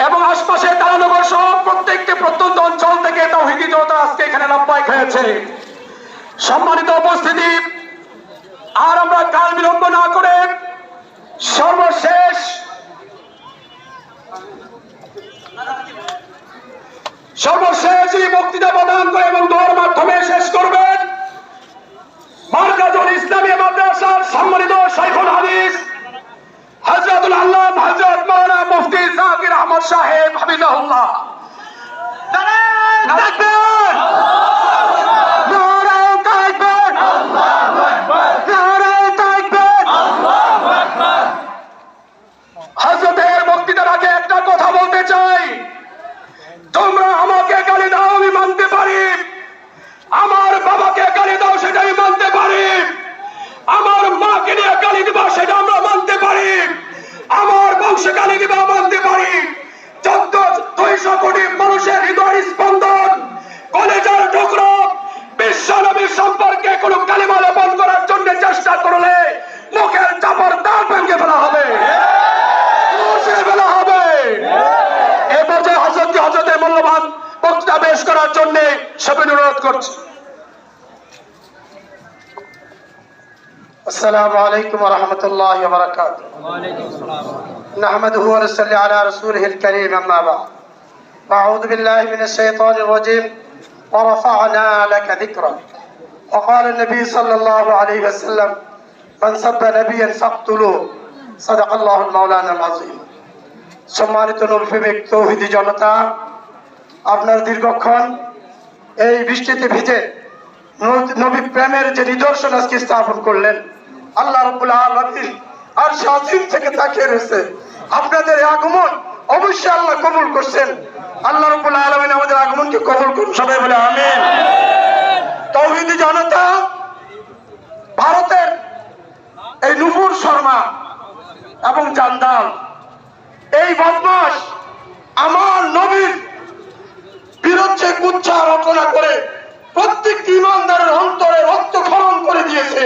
এবং আশপাশে তারানগর সহ প্রত্যেকটি প্রত্যন্ত অঞ্চল থেকে তাওহীদি জনতা আজকে এখানে লাভবাহিক হয়েছে। সম্মানিত উপস্থিতি, আর আমরা কাল বিলম্ব না করে সর্বশেষ এই বক্তৃতা প্রদান করে এবং দোয়ার মাধ্যমে শেষ করবেন মারকাজুল ইসলামী মাদ্রাসার সম্মানিত শাইখুল হাদিস হযরতুল আল্লামা হযরত মাওলানা মুফতি জাকির আহমদ সাহেব হাফিজাহুল্লাহ। নারে তাকবীর, নারে তাকবীর, আল্লাহু আকবার, নারে তাকবীর, আল্লাহু আকবার। হযরতের বক্তৃতার আগে একটা কথা বলতে চাই। তোমরা আমাকে গালি দাও, আমি মানতে পারি। আমার বাবাকে গালি দাও, সেটাই মানতে পারি। আমার মাকে নিয়ে গালি দিবা, সেটা আমরা মানতে পারি। আমার বংশে গালি দিবা, মানতে পারি। 200 কোটি মানুষের হৃদয় স্পন্দন, কলেজের টুকরো বিশ্বনবীর সম্পর্কে কোন কালিমা লেপন করার জন্য চেষ্টা করলে মুখের চাপড় দাঁত ভেঙে ফেলা হবে, ফেলা হবে। এই পর্যায়ে হযরতের মূল্যবান বক্তৃতা পেশ করার জন্য সবাই অনুরোধ করছি। السلام عليكم ورحمة الله وبركاته. نحمده ونصلي على رسوله الكريم أما بعد. أعوذ بالله من الشيطان الرجيم. ورفعنا لك ذكرك. وقال النبي صلى الله عليه وسلم من سب نبيا فاقتلوه. صدق الله المولانا العظيم. সম্মানিত নূরপ্রেমিক তাওহীদি জনতা, আপনার দীর্ঘক্ষণ এই বৃষ্টিতে ভিজে নবী প্রেমের যে নিদর্শন আজকে স্থাপন করলেন, আল্লাহ রাব্বুল আলামিন আরশ আজিম থেকে তাকিয়ে রয়েছে। আপনাদের আগমন অবশ্যই আল্লাহ কবুল করছেন। আল্লাহ রাব্বুল আলামিন আমাদের আগমনকে কবুল করুন, সবাই বলে আমিন। তাওহীদি জনতা, ভারতের এই নুপুর শর্মা এবং জান্দাল, এই বদমাশ আমার নবীর বিরুদ্ধে কুচ্ছা রচনা করে প্রত্যেক ইমানদারের অন্তরে রক্তক্ষরণ করে দিয়েছে।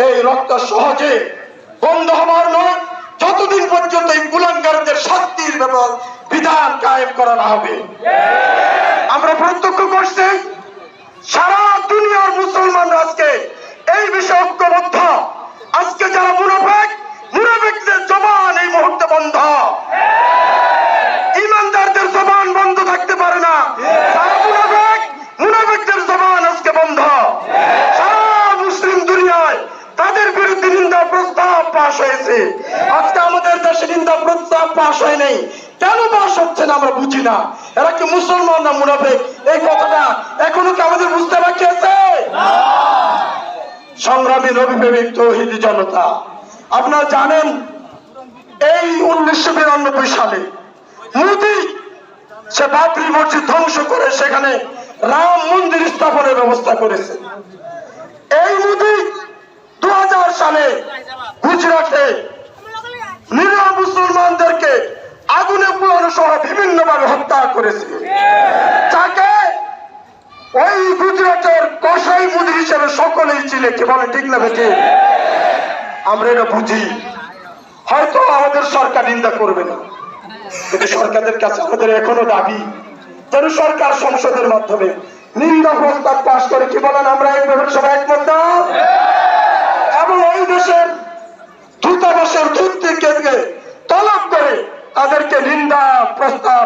এই রক্ত সহজে বন্ধ হবার নয়, যতদিন পর্যন্ত এই কুলাঙ্গারদের শাস্তির বিধান কায়েম করা না হবে। আমরা প্রত্যক্ষ করছি সারা দুনিয়ার মুসলমানরা আজকে এই বিষয়ে ঐক্যবদ্ধ। আজকে যারা মুনাফিকদের জবান এই মুহূর্তে বন্ধ, ইমানদারদের জবান বন্ধ থাকতে পারে না। মুনাফিকদের জবান আজকে বন্ধ। সারা মুসলিম দুনিয়ায় তাদের বিরুদ্ধে নিন্দা প্রস্তাব পাশ হয়েছে। আজকে আমাদের দেশে নিন্দা প্রস্তাব পাশ হয় নাই। কেন পাশ হচ্ছে না আমরা বুঝি না। এরা কি মুসলমান না মুনাফিক, এই কথাটা এখনো কি আমাদের বুঝতে বাকি আছে? সংগ্রামী নবী প্রেমিক তাওহীদি জনতা, আপনারা জানেন এই 1992 সালে মোদী সে বাবরি মসজিদ ধ্বংস করে সেখানে রাম মন্দির স্থাপনের ব্যবস্থা করেছে। এই মোদী 2000 সালে গুজরাটে নিরীহ মুসলমানদেরকে আগুনে পোড়ানো সহ বিভিন্ন ভাবে হত্যা করেছে। তাকে ওই গুজরাটের কসাই মোদী হিসেবে সকলেই চিনে, কি বলে ঠিক না বেঠি? আমরা এটা বুঝি। হয়তো আমাদের সরকার নিন্দা করবে না, কিন্তু সরকারের কাছে আমাদের এখনো দাবি যেন সরকার সংসদের মাধ্যমে নিন্দা প্রস্তাব পাশ করে, কি বলেন? আমরা এই ব্যাপারে সবাই একমত না? এবং ওই দেশের দূতাবাসের দূতকে তলব করে তাদেরকে নিন্দা প্রস্তাব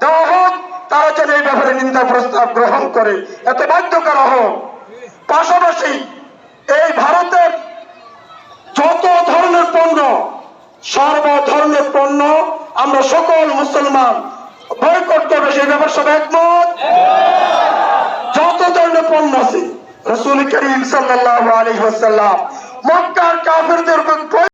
দেওয়া হোক, তারা যেন এই ব্যাপারে নিন্দা প্রস্তাব গ্রহণ করে, এতে বাধ্য করা হোক। পাশাপাশি এই ভারতের যত ধরনের পণ্য, সর্ব ধরনের পণ্য আমরা সকল মুসলমান বয়কট করবে, সেই ব্যাপারে সব একমত। যত ধরনের পণ্য আছে রাসূল করিম সাল্লাল্লাহু আলাইহি ওয়াসাল্লাম মক্কার কাফেরদের